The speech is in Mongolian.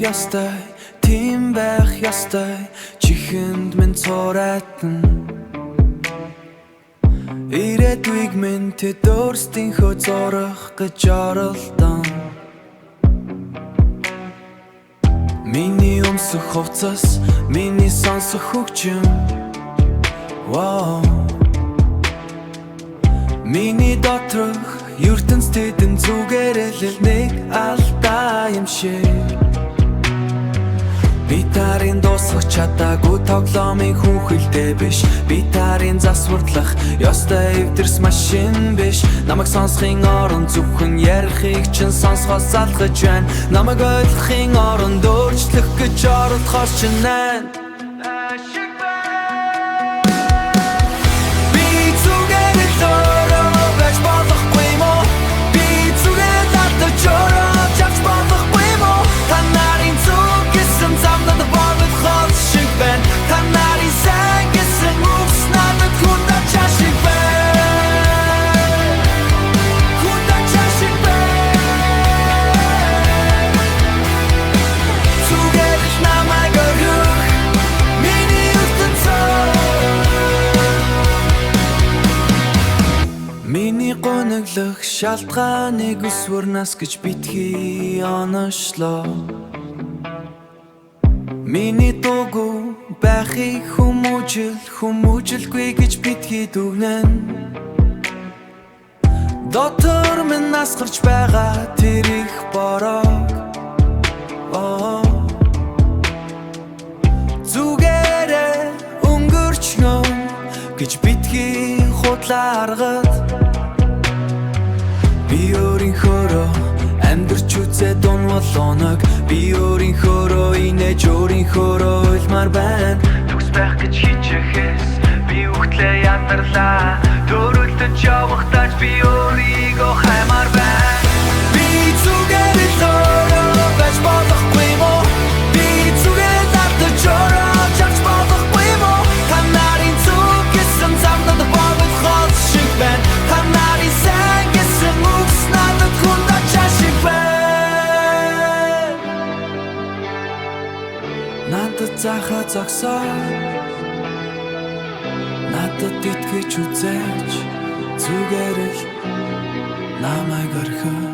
ёстой, тийм байх ёстой, чихэнд минь цуурайтан ирээдүйг минь тэд өөрсдийнхөө зурах гэж оролдсон. Миний өмсөх хувцас, миний сонсох хөгжим. Миний доторх ертөнц тэдэн зүгээр л нэг алдаа юм шиг. Би тарын дуусгах чадаагүй тоглоомын хүүхэлдэй биш. Би тарын засварлах ёстой эвдэрс машин биш. Намайг сонсохын оронд зөвхөн ярихыг чинь сонсохоос залхаж байна. Намайг ойлгохын оронд өөрчлөх гэж оролдохоос чинь найна. Миний гоноглох шалтгааныг өсвөр нас гэж битгий оношлоо. Миний дуугүй байхыг хүмүүжилгүй гэж битгий дүгнэн. Дотор минь насгарч байгаа тэр их бороо. Зүгээрээ өнгөрчнө гэж битгий худлаа аргад. Би өөрийнхөөрөө амьдарч үзээд унвалоног. Би өөрийнхөөрөө инээж өөрийнхөөрөө уйлмаар байна. Төгс байх гэж хичээхээс би үхтлээ ядарлаа. Төрөлдөж явахдаач би өөрийгөө хаймаар байна. Би зүгээр л өөрөө байж болохгүй мó. Би зүгээр алдаж ороод явж болохгүй мó. Та нарын зүг гэсэн замнад богд хол шиг байна. Та нарын сайн гэсэн үгс надад хүндэж шиг байна. Надад захаа зогсоод надад итгэж үзээч зүгээр л намайг орхив.